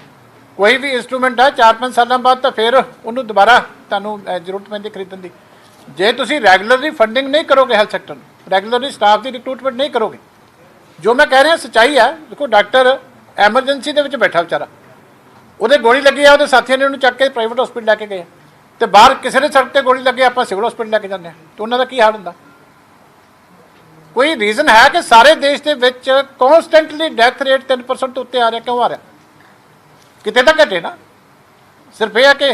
कोई भी इंस्ट्रूमेंट है 4-5 सालों बाद तो फिर उन्होंने दोबारा तुहानूं जरूरत पैंदी खरीदण दी। जे तुसीं रैगूलरली फंडिंग नहीं करोगे हैल्थ सैक्टर, रैगूलरली स्टाफ की रिक्रूटमेंट नहीं करोगे, जो मैं कह रहा सच्चाई है। देखो डॉक्टर एमरजेंसी के बैठा बेचारा, वो गोली लगी है, वो साथियों ने उन्होंने चक के प्राइवेट हॉस्पिटल लैके गए, तो बाहर किसी ने सड़क पर गोली लगे, आप सिविल हॉस्पिटल लैके जाते हैं, तो उन्होंने की हाल होंगे। कोई रीजन है कि सारे देश के कॉन्सटेंटली डेथ रेट 3% उत्ते आ रहा? क्यों आ रहा? कितने तक घटे ना। सिर्फ यह है कि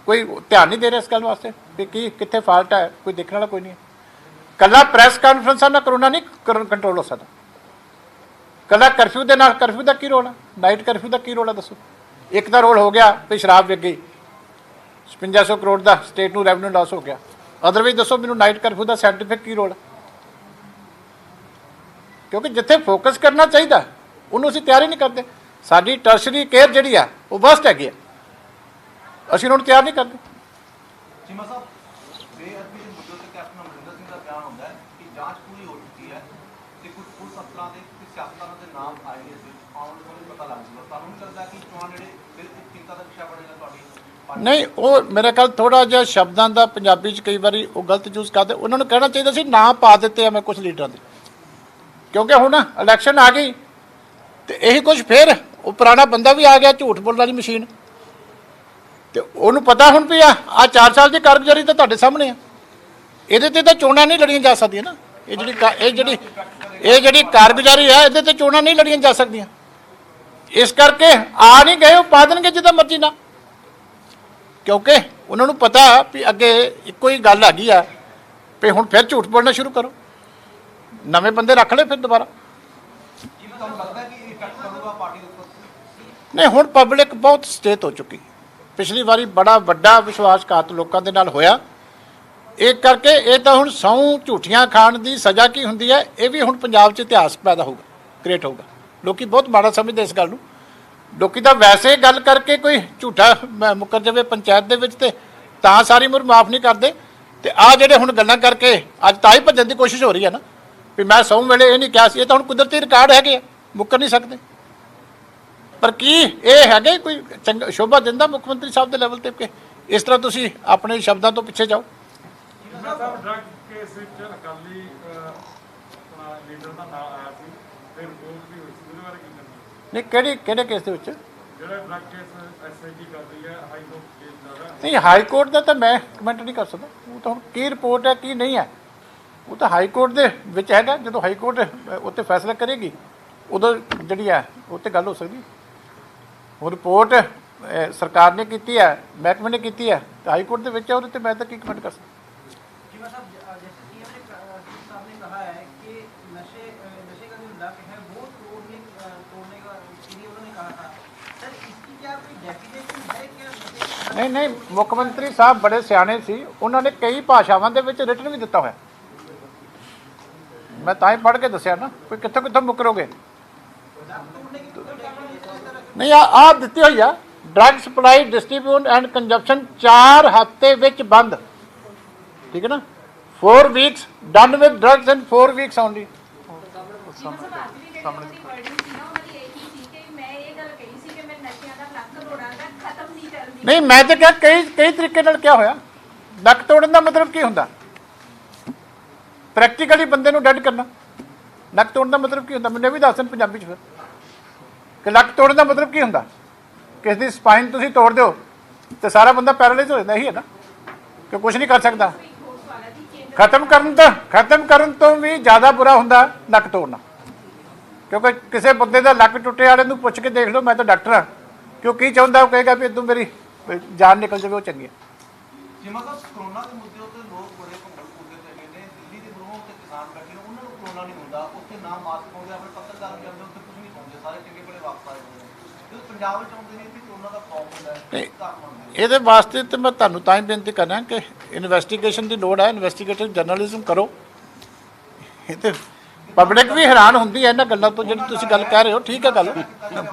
कोई ध्यान नहीं दे रहा इस गल वास्ते भी कि कितने फॉल्ट है, कोई देखने वाला कोई नहीं है। कला प्रेस कॉन्फ्रेंसा ना करोना नहीं कंट्रोल हो सकता। कला करफ्यू के नाल, करफ्यू का की रोल है, नाइट करफ्यू का की रोल है दसो। एक का रोल हो गया भी शराब विक गई, 5500 करोड़ का स्टेट नूं रेवन्यू लॉस हो गया। अदरवाइज दसो मैनूं नाइट करफ्यू का साइंटिफिक की रोल है? क्योंकि जिथे फोकस करना चाहिए उन्होंने असीं तैयार ही नहीं करते। साडी टर्शरी केयर जिहड़ी है वो बस्ट हैगी है, असीं उन्होंने तैयार नहीं करते। चीमा साहब, बेअदबी के मुद्दों से कैप्टन अमरिंदर सिंह का बयान होता है कि जांच पूरी हो चुकी है ਤੇ ਕੁਝ ਪੁਲਿਸ ਅਫਸਰਾਂ ਦੇ ਕੁਝ ਸਿਆਸਤਦਾਨਾਂ ਦੇ ਨਾਮ ਆਏ ਨੇ, ਇਸ ਵਿੱਚ ਆਉਣ ਵਾਲੇ ਪਤਾ ਲੱਗ ਜੂਗਾ। ਤੁਹਾਨੂੰ ਨਹੀਂ ਲੱਗਦਾ ਕਿ ਚੋਣ ਜਿਹੜੇ ਬਿਲਕੁਲ ਚਿੰਤਾ ਦਾ ਵਿਸ਼ਾ ਬਣੇਗਾ ਤੁਹਾਡੀ? नहीं वो मेरे ख्याल थोड़ा जिहा शब्दों का पंजाबी च कई बार वो गलत यूज़ करते। उन्होंने कहना चाहिए सी ना पा दिते मैं कुछ लीडर के, क्योंकि हुण इलैक्शन आ गई तो यही कुछ फिर ਉਹ ਪੁਰਾਣਾ ਬੰਦਾ ਵੀ ਆ ਗਿਆ ਝੂਠ ਬੋਲਣ ਵਾਲੀ ਮਸ਼ੀਨ, ਤੇ ਉਹਨੂੰ ਪਤਾ ਹੁਣ ਵੀ ਆ 4 ਸਾਲ ਦੀ ਕਾਰਗੁਜ਼ਾਰੀ ਤਾਂ ਤੁਹਾਡੇ ਸਾਹਮਣੇ ਆ, ਇਹਦੇ ਤੇ ਤਾਂ ਚੋਣਾਂ ਨਹੀਂ ਲੜੀਆਂ ਜਾ ਸਕਦੀਆਂ ਨਾ। ਇਹ ਜਿਹੜੀ ਕਾਰਗੁਜ਼ਾਰੀ ਹੈ ਇਹਦੇ ਤੇ ਚੋਣਾਂ ਨਹੀਂ ਲੜੀਆਂ ਜਾ ਸਕਦੀਆਂ। ਇਸ ਕਰਕੇ ਆ ਨਹੀਂ ਗਏ, ਉਹ ਪਾ ਦੇਣਗੇ ਜਿੱਦਾਂ ਮਰਜ਼ੀ ਨਾ, ਕਿਉਂਕਿ ਉਹਨਾਂ ਨੂੰ ਪਤਾ ਵੀ ਅੱਗੇ ਇੱਕੋ ਹੀ ਗੱਲ ਹੈਗੀ ਆ ਵੀ ਹੁਣ ਫਿਰ ਝੂਠ ਬੋਲਣਾ ਸ਼ੁਰੂ ਕਰੋ, ਨਵੇਂ ਬੰਦੇ ਰੱਖ ਲੈ ਫਿਰ ਦੁਬਾਰਾ। ਤੁਹਾਨੂੰ ਲੱਗਦਾ ਕਿ ਇਫੈਕਟ ਕਰੂਗਾ ਪਾਰਟੀ ਦੇ ਉੱਪਰ? ਨਹੀਂ, ਹੁਣ ਪਬਲਿਕ ਬਹੁਤ ਸਚੇਤ ਹੋ ਚੁੱਕੀ। ਪਿਛਲੀ ਵਾਰੀ ਬੜਾ ਵੱਡਾ ਵਿਸ਼ਵਾਸਘਾਤ ਲੋਕਾਂ ਦੇ ਨਾਲ ਹੋਇਆ, ਇਹ ਕਰਕੇ ਇਹ ਤਾਂ ਹੁਣ ਸਹੁੰ ਝੂਠੀਆਂ ਖਾਣ ਦੀ ਸਜ਼ਾ ਕੀ ਹੁੰਦੀ ਹੈ, ਇਹ ਵੀ ਹੁਣ ਪੰਜਾਬ 'ਚ ਇਤਿਹਾਸ ਪੈਦਾ ਹੋਊਗਾ, ਕ੍ਰੀਏਟ ਹੋਊਗਾ। ਲੋਕੀ ਬਹੁਤ ਮਾੜਾ ਸਮਝਦੇ ਇਸ ਗੱਲ ਨੂੰ। ਲੋਕੀ ਤਾਂ ਵੈਸੇ ਗੱਲ ਕਰਕੇ ਕੋਈ ਝੂਠਾ ਮੁੱਕਰ ਜਾਵੇ ਪੰਚਾਇਤ ਦੇ ਵਿੱਚ ਤੇ ਤਾਂ ਸਾਰੀ ਉਮਰ ਮਾਫ ਨਹੀਂ ਕਰਦੇ, ਤੇ ਆ ਜਿਹੜੇ ਹੁਣ ਗੱਲਾਂ ਕਰਕੇ ਅੱਜ ਤਾਂ ਹੀ ਭੱਜਣ ਦੀ ਕੋਸ਼ਿਸ਼ ਹੋ ਰਹੀ ਹੈ ਨਾ ਵੀ ਮੈਂ ਸਹੁੰ ਵੇਲੇ ਇਹ ਨਹੀਂ ਕਿਹਾ ਸੀ, ਇਹ ਤਾਂ ਹੁਣ ਕੁਦਰਤੀ ਰਿਕਾਰਡ ਹੈਗੇ ਆ, ਮੁੱਕਰ ਨਹੀਂ ਸਕਦੇ। ਪਰ ਕੀ ਇਹ ਹੈਗੇ ਕੋਈ ਚੰਗਾ ਸ਼ੋਭਾ ਦਿੰਦਾ ਮੁੱਖ ਮੰਤਰੀ ਸਾਹਿਬ ਦੇ ਲੈਵਲ ਤੇ ਕਿ ਇਸ ਤਰ੍ਹਾਂ ਤੁਸੀਂ ਆਪਣੇ ਸ਼ਬਦਾਂ ਤੋਂ ਪਿੱਛੇ ਜਾਓ? ਡਰੱਗ ਕੇਸ ਵਿੱਚ ਅਕਾਲੀ ਆਪਣਾ ਲੀਡਰ ਦਾ ਨਾਮ ਆਇਆ ਸੀ, ਫਿਰ ਰਿਪੋਰਟ ਵੀ ਹੋਈ ਸੀ, ਉਹਦੇ ਬਾਰੇ ਕੀ ਕਰਨਾ? ਨਹੀਂ, ਕਿਹੜੇ ਕੇਸ ਦੇ ਵਿੱਚ? ਜਿਹੜਾ ਡਰੱਗ ਕੇਸ ਐਸਆਈਟੀ ਕਰ ਰਹੀ ਹੈ, ਹਾਈ ਕੋਰਟ ਕੇਸ ਦਾ ਨਹੀਂ, ਹਾਈ ਕੋਰਟ ਦਾ ਤਾਂ ਮੈਂ ਕਮੈਂਟ ਨਹੀਂ ਕਰ ਸਕਦਾ। ਉਹ ਤਾਂ ਹੁਣ ਕੀ ਰਿਪੋਰਟ ਹੈ ਕੀ ਨਹੀਂ ਹੈ, ਉਹ ਤਾਂ ਹਾਈ ਕੋਰਟ ਦੇ ਵਿੱਚ ਹੈਗਾ। ਜਦੋਂ ਹਾਈ ਕੋਰਟ ਉੱਤੇ ਫੈਸਲਾ ਕਰੇਗੀ ਉਦੋਂ ਜਿਹੜੀ ਹੈ ਉਹ 'ਤੇ ਗੱਲ ਹੋ ਸਕਦੀ। ਉਹ ਰਿਪੋਰਟ ਸਰਕਾਰ ਨੇ ਕੀਤੀ ਹੈ, ਮਹਿਕਮੇ ਨੇ ਕੀਤੀ ਹੈ, ਤਾਂ ਹਾਈ ਕੋਰਟ ਦੇ ਵਿੱਚ ਹੈ, ਉਹਦੇ ਤੇ ਮੈਂ ਤਾਂ ਕੀ ਕਮੈਂਟ ਕਰ ਸਕਦਾ। जीवा साहब जैसे साहब ने कहा है कि नशे का जो लत है वो तोड़ने का लिए उन्होंने कहा था, सर इसकी क्या कोई डेफिनेशन है क्या? ਨਹੀਂ, ਮੁੱਖ ਮੰਤਰੀ ਸਾਹਿਬ ਬੜੇ ਸਿਆਣੇ ਸੀ, ਉਹਨਾਂ ਨੇ ਕਈ ਭਾਸ਼ਾਵਾਂ ਦੇ ਵਿੱਚ ਰਿਟਨ ਵੀ ਦਿੱਤਾ ਹੋਇਆ। ਮੈਂ ਤਾਂ ਹੀ ਪੜ੍ਹ ਕੇ ਦੱਸਿਆ ਨਾ ਵੀ ਕਿੱਥੋਂ ਮੁਕਰੋਗੇ। ਨਹੀਂ, ਆ ਦਿੱਤੀ ਹੋਈ ਆ, drug supply distribute and consumption 4 ਹਫ਼ਤੇ ਵਿੱਚ ਬੰਦ, ਠੀਕ ਹੈ ਨਾ। 4 weeks done with drugs and 4 weeks only. ਨਹੀਂ, ਮੈਂ ਤਾਂ ਕਿਹਾ ਕਈ ਤਰੀਕੇ ਨਾਲ ਕਿਹਾ ਹੋਇਆ। ਨੱਕ ਤੋੜਨ ਦਾ ਮਤਲਬ ਕੀ ਹੁੰਦਾ? ਪ੍ਰੈਕਟੀਕਲੀ ਬੰਦੇ ਨੂੰ ਡੈਡ ਕਰਨਾ। ਨੱਕ ਤੋੜਨ ਦਾ ਮਤਲਬ ਕੀ ਹੁੰਦਾ? ਮੈਨੂੰ ਵੀ ਦੱਸ ਦੇਣ ਪੰਜਾਬੀ 'ਚ ਫਿਰ ਕਿ ਨੱਕ ਤੋੜਨ ਦਾ ਮਤਲਬ ਕੀ ਹੁੰਦਾ। ਕਿਸ ਦੀ ਸਪਾਈਨ ਤੁਸੀਂ ਤੋੜ ਦਿਓ ਤੇ ਸਾਰਾ ਬੰਦਾ ਪੈਰਾਲਾਈਜ਼ ਹੋ ਜਾਂਦਾ, ਇਹੀ ਹੈ ਨਾ, ਕਿ ਕੁਝ ਨਹੀਂ ਕਰ ਸਕਦਾ। ਖਤਮ ਕਰਨ ਤੋਂ ਵੀ ਜ਼ਿਆਦਾ ਬੁਰਾ ਹੁੰਦਾ ਨੱਕ ਤੋੜਨਾ, ਕਿਉਂਕਿ ਕਿਸੇ ਬੰਦੇ ਦਾ ਲੱਕ ਟੁੱਟੇ ਵਾਲੇ ਨੂੰ ਪੁੱਛ ਕੇ ਦੇਖ ਲਓ, ਮੈਂ ਤਾਂ ਡਾਕਟਰ ਹਾਂ, ਕਿਉਂ ਕੀ ਚਾਹੁੰਦਾ, ਉਹ ਕਹੇਗਾ ਵੀ ਤੂੰ ਮੇਰੀ ਜਾਨ ਨਿਕਲ ਜਾਵੇ, ਉਹ ਚੰਗੀ ਹੈ। ਜਿਵੇਂ ਸਾਹਿਬ ਕਰੋਨਾ ਦੇ ਮੁੱਦੇ ਉੱਤੇ ਲੋਕ ਬੜੇ ਭੰਗੜ ਪੁੱਜਦੇ ਪਏ ਨੇ, ਦਿੱਲੀ ਦੇ ਬਰੂਹਾਂ ਉੱਤੇ ਕਿਸਾਨ ਬੈਠੇ ਨੇ, ਉਹਨਾਂ ਨੂੰ ਕਰੋਨਾ ਨਹੀਂ ਹੁੰਦਾ, ਉੱਥੇ ਨਾ ਮਾਸਕ ਪਾਉਂਦੇ, ਆਪਣੇ ਪੱਤਰਕਾਰ ਵੀ ਆਉਂਦੇ, ਉੱਥੇ ਕੁਝ ਨਹੀਂ ਪਾਉਂਦੇ, ਸਾਰੇ ਚੰਗੇ ਬੜੇ ਵਾਪਸ ਆਏ ਹੋਏ ਨੇ। ਜਦੋਂ ਪੰਜਾਬ ਵਿੱਚ ਆਉਂਦੇ ਨੇ ਇੱਥੇ ਕਰੋਨਾ ਦਾ ਖੌਫ ਹੁੰਦਾ ਹੈ, ਕਾਰਨ ਬਣਦੇ ਇਹਦੇ ਵਾਸਤੇ ਤੇ ਮੈਂ ਤੁਹਾਨੂੰ ਤਾਂ ਹੀ ਬੇਨਤੀ ਕਰਨਾ ਕਿ ਇਨਵੈਸਟੀਗੇਸ਼ਨ ਦੀ ਲੋੜ ਹੈ, ਇਨਵੈਸਟੀਗੇਟਿਵ ਜਰਨਲਿਜ਼ਮ ਕਰੋ। ਇਹ ਤੇ ਪਬਲਿਕ ਵੀ ਹੈਰਾਨ ਹੁੰਦੀ ਹੈ ਇਹਨਾਂ ਗੱਲਾਂ ਤੋਂ, ਜਿਹੜੀ ਤੁਸੀਂ ਗੱਲ ਕਹਿ ਰਹੇ ਹੋ, ਠੀਕ ਹੈ ਗੱਲ,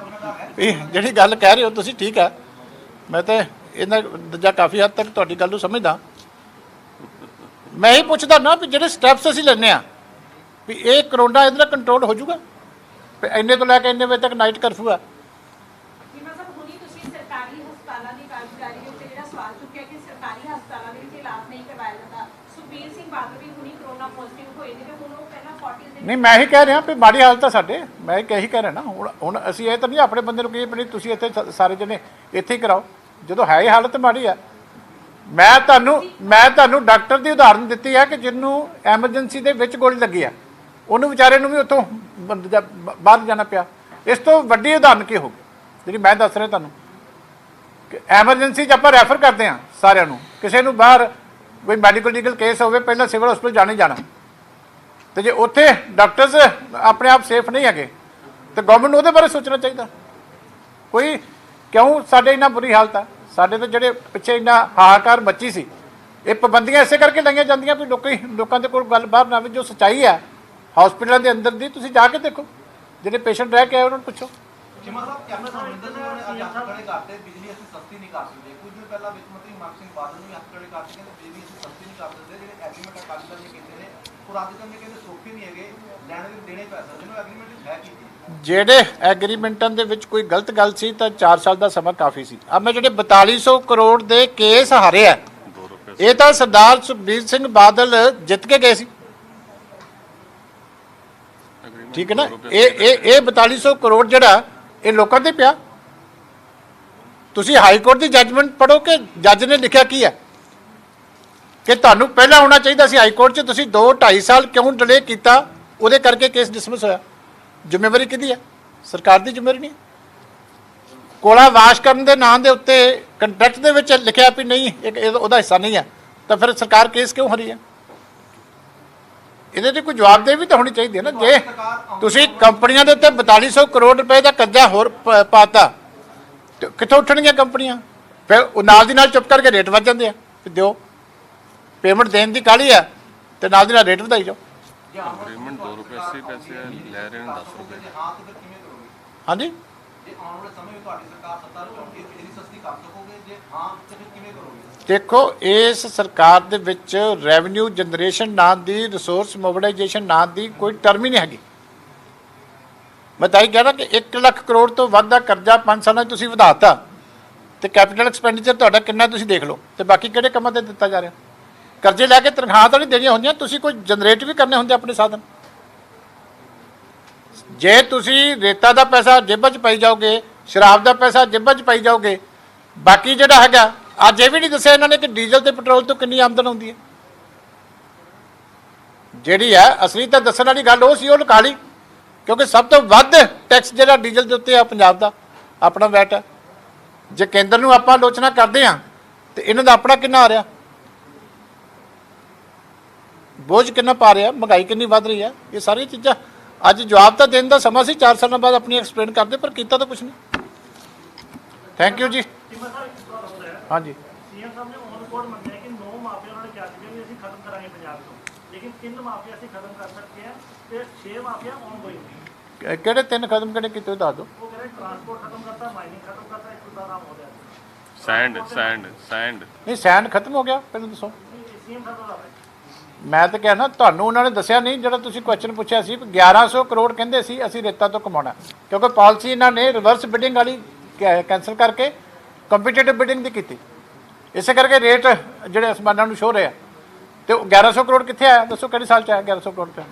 ਇਹ ਜਿਹੜੀ ਗੱਲ ਕਹਿ ਰਹੇ ਹੋ ਤੁਸੀਂ ਠੀਕ ਹੈ। ਮੈਂ ਤਾਂ ਇਹਨਾਂ ਦੂਜਾ ਕਾਫੀ ਹੱਦ ਤੱਕ ਤੁਹਾਡੀ ਗੱਲ ਨੂੰ ਸਮਝਦਾ। ਮੈਂ ਹੀ ਪੁੱਛਦਾ ਨਾ ਵੀ ਜਿਹੜੇ ਸਟੈਪਸ ਅਸੀਂ ਲੈਂਦੇ ਹਾਂ ਵੀ ਇਹ ਕਰੋਨਾ ਇਹਦੇ ਨਾਲ ਕੰਟਰੋਲ ਹੋ ਜਾਊਗਾ, ਵੀ ਇੰਨੇ ਤੋਂ ਲੈ ਕੇ ਇੰਨੇ ਵਜੇ ਤੱਕ ਨਾਈਟ ਕਰਫਿਊ ਆ। ਜਿਵੇਂ ਸਭ ਹੁਣੀ ਤੁਸੀਂ ਸਰਕਾਰੀ ਹਸਪਤਾਲਾਂ ਦੀ ਕਾਰਗੁਜ਼ਾਰੀ ਦੇ ਉੱਤੇ ਜਿਹੜਾ ਸਵਾਲ ਚੁੱਕਿਆ ਕਿ ਸਰਕਾਰੀ ਹਸਪਤਾਲਾਂ ਦੇ ਵਿੱਚ ਇਲਾਜ ਨਹੀਂ ਕਰਵਾਇਆ ਜਾਂਦਾ, ਸੁਖਬੀਰ ਸਿੰਘ ਬਾਦਲ ਵੀ ਹੁਣੀ ਕਰੋਨਾ ਪੋਜ਼ਿਟਿਵ ਹੋਏ ਨੇ ਤੇ ਹੁਣ ਉਹ ਪਹਿਲਾਂ 40 ਦਿਨ ਨਹੀਂ, ਮੈਂ ਹੀ ਕਹਿ ਰਿਹਾ ਵੀ ਮਾੜੀ ਹਾਲਤ ਆ ਸਾਡੇ, ਮੈਂ ਇਹੀ ਕਹਿ ਰਿਹਾ ਨਾ। ਹੁਣ ਅਸੀਂ ਇਹ ਤਾਂ ਨਹੀਂ ਆਪਣੇ ਬੰਦੇ ਨੂੰ ਕਹੀਏ ਵੀ ਤੁਸੀਂ ਇੱਥੇ ਸਾਰੇ ਜਣੇ ਇੱਥੇ ਹੀ ਕਰਾਓ, ਜਦੋਂ ਹੈ ਹੀ ਹਾਲਤ ਮਾੜੀ ਆ। ਮੈਂ ਤੁਹਾਨੂੰ ਡਾਕਟਰ ਦੀ ਉਦਾਹਰਨ ਦਿੱਤੀ ਹੈ ਕਿ ਜਿਹਨੂੰ ਐਮਰਜੈਂਸੀ ਦੇ ਵਿੱਚ ਗੋਲੀ ਲੱਗੀ ਆ, ਉਹਨੂੰ ਵਿਚਾਰੇ ਨੂੰ ਵੀ ਉੱਥੋਂ ਬਾਹਰ ਜਾਣਾ ਪਿਆ। ਇਸ ਤੋਂ ਵੱਡੀ ਉਦਾਹਰਨ ਕੀ ਹੋਊਗੀ ਜਿਹੜੀ ਮੈਂ ਦੱਸ ਰਿਹਾ ਤੁਹਾਨੂੰ, ਕਿ ਐਮਰਜੈਂਸੀ 'ਚ ਆਪਾਂ ਰੈਫਰ ਕਰਦੇ ਹਾਂ ਸਾਰਿਆਂ ਨੂੰ, ਕਿਸੇ ਨੂੰ ਬਾਹਰ ਕੋਈ ਮੈਡੀਕਲ ਲੀਗਲ ਕੇਸ ਹੋਵੇ ਪਹਿਲਾਂ ਸਿਵਲ ਹਸਪਤਾਲ ਜਾਣਾ ਹੀ ਜਾਣਾ, ਤੇ ਜੇ ਉੱਥੇ ਡਾਕਟਰਸ ਆਪਣੇ ਆਪ ਸੇਫ ਨਹੀਂ ਹੈਗੇ ਤੇ ਗਵਰਨਮੈਂਟ ਨੂੰ ਉਹਦੇ ਬਾਰੇ ਸੋਚਣਾ ਚਾਹੀਦਾ। ਕੋਈ ਕਿਉਂ ਸਾਡੇ ਇੰਨਾ ਬੁਰੀ ਹਾਲਤ ਆ, ਸਾਡੇ ਤਾਂ ਜਿਹੜੇ ਪਿੱਛੇ ਇੰਨਾ ਹਾਹਾਕਾਰ ਮੱਚੀ ਸੀ, ਇਹ ਪਾਬੰਦੀਆਂ ਇਸੇ ਕਰਕੇ ਲਾਈਆਂ ਜਾਂਦੀਆਂ ਵੀ ਲੋਕਾਂ ਦੇ ਕੋਲ ਗੱਲ ਬਾਹਰ ਨਾ ਆਵੇ। ਜੋ ਸੱਚਾਈ ਹੈ ਹਸਪੀਟਲਾਂ ਦੇ ਅੰਦਰ ਦੀ, ਤੁਸੀਂ ਜਾ ਕੇ ਦੇਖੋ, ਜਿਹੜੇ ਪੇਸ਼ੈਂਟ ਰਹਿ ਕੇ ਆਏ ਉਹਨਾਂ ਨੂੰ ਪੁੱਛੋ। ਜਿਵੇਂ ਸਾਹਿਬ ਕੈਪਟਨ ਅਮਰਿੰਦਰ ਸਿੰਘ ਨੇ ਅੱਜ ਹੱਥ ਖੜੇ ਕਰਤੇ, ਬਿਜਲੀ ਅਸੀਂ ਸਸਤੀ ਨਹੀਂ ਕਰ ਸਕਦੇ। ਕੁਝ ਦਿਨ ਪਹਿਲਾਂ ਵਿੱਤ ਮੰਤਰੀ ਮਨ ਸਿੰਘ ਬਾਦਲ ਨੇ ਹੱਥ ਖੜੇ ਕਰਤੇ, ਕਹਿੰਦੇ ਬਿਜਲੀ ਅਸੀਂ ਸਸਤੀ ਨਹੀਂ ਕਰ ਸਕਦੇ। ਜਿਹੜੇ ਐਗਰੀਮੈਂਟ ਅਕਾਲੀ ਦਲ ਨੇ ਕੀਤੇ ਨੇ ਉਹ ਅੱਜ ਤੱਕ ਕਹਿੰਦੇ ਸੌਖੇ ਨਹੀਂ ਹੈਗੇ, ਲੈਣੇ ਦੇਣੇ ਪੈ ਸਕਦੇ ਨੇ। ਐਗਰੀਮੈਂਟ ਹੈ ਕੀ? ਜਿਹੜੇ ਐਗਰੀਮੈਂਟਾਂ ਦੇ ਵਿੱਚ ਕੋਈ ਗਲਤ ਗੱਲ ਸੀ ਤਾਂ 4 ਸਾਲ ਦਾ ਸਮਾਂ ਕਾਫੀ ਸੀ। ਆ ਮੈਂ ਜਿਹੜੇ 4200 ਕਰੋੜ ਦੇ ਕੇਸ ਹਾਰੇ ਆ, ਇਹ ਤਾਂ ਸਰਦਾਰ ਸੁਖਬੀਰ ਸਿੰਘ ਬਾਦਲ ਜਿੱਤ ਕੇ ਗਏ ਸੀ, ਠੀਕ ਹੈ ਨਾ। ਇਹ 4200 ਕਰੋੜ ਜਿਹੜਾ ਇਹ ਲੋਕਾਂ ਤੇ ਪਿਆ। ਤੁਸੀਂ ਹਾਈ ਕੋਰਟ ਦੀ ਜੱਜਮੈਂਟ ਪੜ੍ਹੋ ਕਿ ਜੱਜ ਨੇ ਲਿਖਿਆ ਕੀ ਹੈ ਕਿ ਤੁਹਾਨੂੰ ਪਹਿਲਾਂ ਆਉਣਾ ਚਾਹੀਦਾ ਸੀ ਹਾਈ ਕੋਰਟ 'ਚ। ਤੁਸੀਂ 2-2.5 ਸਾਲ ਕਿਉਂ ਡਿਲੇ ਕੀਤਾ? ਉਹਦੇ ਕਰਕੇ ਕੇਸ ਡਿਸਮਿਸ ਹੋਇਆ। ਜ਼ਿੰਮੇਵਾਰੀ ਕਿਹਦੀ ਹੈ? ਸਰਕਾਰ ਦੀ ਜ਼ਿੰਮੇਵਾਰੀ ਨਹੀਂ। ਕੋਲਾ ਵਾਸ਼ ਕਰਨ ਦੇ ਨਾਂ ਦੇ ਉੱਤੇ ਕੰਟਰੈਕਟ ਦੇ ਵਿੱਚ ਲਿਖਿਆ ਵੀ ਨਹੀਂ ਉਹਦਾ ਹਿੱਸਾ ਨਹੀਂ ਹੈ, ਤਾਂ ਫਿਰ ਸਰਕਾਰ ਕੇਸ ਕਿਉਂ ਹਰੀ ਹੈ? ਇਹਦੇ 'ਤੇ ਕੋਈ ਜਵਾਬਦੇਹੀ ਵੀ ਤਾਂ ਹੋਣੀ ਚਾਹੀਦੀ ਹੈ ਨਾ। ਜੇ ਤੁਸੀਂ ਕੰਪਨੀਆਂ ਦੇ ਉੱਤੇ 4200 ਕਰੋੜ ਰੁਪਏ ਦਾ ਕਰਜ਼ਾ ਹੋਰ ਪਾਤਾ, ਤੇ ਕਿੱਥੋਂ ਉੱਠਣਗੀਆਂ ਕੰਪਨੀਆਂ? ਫਿਰ ਉਹ ਨਾਲ ਦੀ ਨਾਲ ਚੁੱਪ ਕਰਕੇ ਰੇਟ ਵੱਧ ਜਾਂਦੇ ਆ। ਫਿਰ ਦਿਓ, ਪੇਮੈਂਟ ਦੇਣ ਦੀ ਕਾਹਲੀ ਹੈ ਤੇ ਨਾਲ ਦੀ ਨਾਲ ਰੇਟ ਵਧਾਈ ਜਾਓ। पेमेंट 2 रुपये 80 पैसे है, ले रहे हैं 10 रुपये। ਜੇ ਹਾਂ ਤੇ ਫਿਰ ਕਿਵੇਂ ਕਰੋਗੇ? ਹਾਂਜੀ, ਜੇ ਆਉਣ ਵਾਲੇ ਸਮੇਂ ਵਿੱਚ ਤੁਹਾਡੀ ਸਰਕਾਰ ਸੱਤਾ ਵਿੱਚ ਆਉਂਦੀ ਹੈ ਤੇ ਇਹਦੀ ਸਸਤੀ ਕਰ ਸਕੋਗੇ? ਜੇ ਹਾਂ ਤੇ ਫਿਰ ਕਿਵੇਂ ਕਰੋਗੇ? ਦੇਖੋ ਇਸ ਸਰਕਾਰ ਦੇ ਵਿੱਚ ਰੈਵਨਿਊ ਜਨਰੇਸ਼ਨ ਨਾਂ ਦੀ, ਰਿਸੋਰਸ ਮੋਬਿਲਾਈਜੇਸ਼ਨ ਨਾਂ ਦੀ ਕੋਈ ਟਰਮ ਹੀ ਨਹੀਂ ਹੈਗੀ। ਮੈਂ ਤਾਂ ਇਹ ਕਹਿ ਰਿਹਾ ਕਿ 1 ਲੱਖ ਕਰੋੜ ਤੋਂ ਵੱਧ ਦਾ ਕਰਜ਼ਾ 5 ਸਾਲਾਂ 'ਚ ਤੁਸੀਂ ਵਧਾਤਾ, ਤੇ ਕੈਪੀਟਲ ਐਕਸਪੈਂਡੀਚਰ ਤੁਹਾਡਾ ਕਿੰਨਾ ਤੁਸੀਂ ਦੇਖ ਲਓ, ਤੇ ਬਾਕੀ ਕਿਹੜੇ ਕੰਮਾਂ ਤੇ ਦਿੱਤਾ ਜਾ ਰਿਹਾ? ਕਰਜ਼ੇ ਲੈ ਕੇ ਤਨਖਾਹਾਂ ਤਾਂ ਨਹੀਂ ਦੇਣੀਆਂ ਹੁੰਦੀਆਂ, ਤੁਸੀਂ ਕੋਈ ਜਨਰੇਟ ਵੀ ਕਰਨੇ ਹੁੰਦੇ ਆਪਣੇ ਸਾਧਨ। ਜੇ ਤੁਸੀਂ ਰੇਤਾ ਦਾ ਪੈਸਾ ਜੇਬਾਂ 'ਚ ਪਾਈ ਜਾਓਗੇ, ਸ਼ਰਾਬ ਦਾ ਪੈਸਾ ਜੇਬਾਂ 'ਚ ਪਾਈ ਜਾਓਗੇ, ਬਾਕੀ ਜਿਹੜਾ ਹੈਗਾ, ਅੱਜ ਇਹ ਵੀ ਨਹੀਂ ਦੱਸਿਆ ਇਹਨਾਂ ਨੇ ਕਿ ਡੀਜ਼ਲ ਤੇ ਪੈਟਰੋਲ ਤੋਂ ਕਿੰਨੀ ਆਮਦਨ ਆਉਂਦੀ ਹੈ। ਜਿਹੜੀ ਹੈ ਅਸਲੀ ਤਾਂ ਦੱਸਣ ਵਾਲੀ ਗੱਲ ਉਹ ਸੀ, ਉਹ ਲੁਕਾ ਲਈ, ਕਿਉਂਕਿ ਸਭ ਤੋਂ ਵੱਧ ਟੈਕਸ ਜਿਹੜਾ ਡੀਜ਼ਲ ਦੇ ਉੱਤੇ ਆ ਪੰਜਾਬ ਦਾ ਆਪਣਾ ਵੈਟ ਹੈ। ਜੇ ਕੇਂਦਰ ਨੂੰ ਆਪਾਂ ਆਲੋਚਨਾ ਕਰਦੇ ਹਾਂ ਤੇ ਇਹਨਾਂ ਦਾ ਆਪਣਾ ਕਿੰਨਾ ਆ ਰਿਹਾ, ਬੋਝ ਕਿੰਨਾ ਪਾ ਰਿਹਾ, ਮਹਿੰਗਾਈ ਕਿੰਨੀ ਵੱਧ ਰਹੀ ਹੈ। ਇਹ ਸਾਰੀਆਂ ਚੀਜ਼ਾਂ ਅੱਜ ਜਵਾਬ ਤਾਂ ਦੇਣ ਦਾ ਸਮਾਂ ਸੀ, 4 ਸਾਲਾਂ ਬਾਅਦ ਆਪਣੀ ਐਕਸਪਲੇਨ ਕਰਦੇ, ਪਰ ਕੀਤਾ ਤਾਂ ਕੁਛ ਨਹੀਂ। ਥੈਂਕ ਯੂ ਜੀ। ਚੀਮਾ ਸਾਹਿਬ ਇੱਕ ਸਵਾਲ ਹੋਰ ਹੈ। ਹਾਂਜੀ, ਸੀਐਮ ਸਾਹਿਬ ਨੇ ਔਨ ਰਿਕਾਰਡ ਮੰਨਿਆ ਕਿ 9 ਮਾਫੀਆ ਉਹਨਾਂ ਨੇ ਕਿਹਾ ਸੀ ਕਿ ਅਸੀਂ ਖਤਮ ਕਰਾਂਗੇ ਪੰਜਾਬ ਤੋਂ, ਲੇਕਿਨ 3 ਮਾਫੀਆ ਅਸੀਂ ਖਤਮ ਕਰ ਸਕਦੇ ਹਾਂ ਤੇ 6 ਮਾਫੀਆ ਆਨਗੋਇੰਗ। ਕਿਹੜੇ 3 ਕਦਮ ਕਿਹੜੇ ਕੀਤੇ ਦੱਸ ਦਿਓ। ਉਹ ਕਹਿੰਦੇ ਟਰਾਂਸਪੋਰਟ ਖਤਮ ਕਰਤਾ, ਮਾਈਨਿੰਗ ਖਤਮ ਕਰਤਾ, ਇੱਕ ਦਾ ਨਾਮ ਹੋ ਗਿਆ सैंड ਨਹੀਂ ਸੈਂਡ ਖਤਮ ਹੋ ਗਿਆ, ਪਹਿਲਾਂ ਦੱਸੋ। ਸੀਐਮ ਸਾਹਿਬ ਦਾ ਮੈਂ ਤਾਂ ਕਹਿਣਾ ਤੁਹਾਨੂੰ ਉਹਨਾਂ ਨੇ ਦੱਸਿਆ ਨਹੀਂ, ਜਿਹੜਾ ਤੁਸੀਂ ਕੁਐਸਚਨ ਪੁੱਛਿਆ ਸੀ 1100 ਕਰੋੜ ਕਹਿੰਦੇ ਸੀ ਅਸੀਂ ਰੇਤਾ ਤੋਂ ਕਮਾਉਣਾ, ਕਿਉਂਕਿ ਪਾਲਿਸੀ ਇਹਨਾਂ ਨੇ ਰਿਵਰਸ ਬਿਡਿੰਗ ਵਾਲੀ ਕੈਂਸਲ ਕਰਕੇ ਕੰਪੀਟੀਟਿਵ ਬਿਡਿੰਗ ਦੀ ਕੀਤੀ। ਇਸੇ ਕਰਕੇ ਰੇਟ ਜਿਹੜੇ ਅਸਮਾਨਾਂ ਨੂੰ ਸ਼ੋਅ ਰਿਹਾ। ਤੇ 1100 ਕਰੋੜ ਕਿੱਥੇ ਆਇਆ ਦੱਸੋ, ਕਿਹੜੇ ਸਾਲ 'ਚ ਆਇਆ 1100 ਕਰੋੜ ਰੁਪਏ?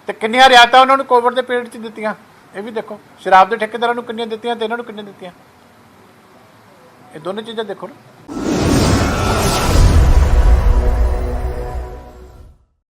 ਤੇ ਕਿੰਨੀਆਂ ਰਿਆਇਤਾਂ ਉਹਨਾਂ ਨੂੰ ਕੋਵਿਡ ਦੇ ਪੀਰੀਅਡ 'ਚ ਦਿੱਤੀਆਂ, ਇਹ ਵੀ ਦੇਖੋ। ਸ਼ਰਾਬ ਦੇ ਠੇਕੇਦਾਰਾਂ ਨੂੰ ਕਿੰਨੀਆਂ ਦਿੱਤੀਆਂ ਤੇ ਇਹਨਾਂ ਨੂੰ ਕਿੰਨੀਆਂ ਦਿੱਤੀਆਂ, ਇਹ ਦੋਨੇ ਚੀਜ਼ਾਂ ਦੇਖੋ ਨਾ।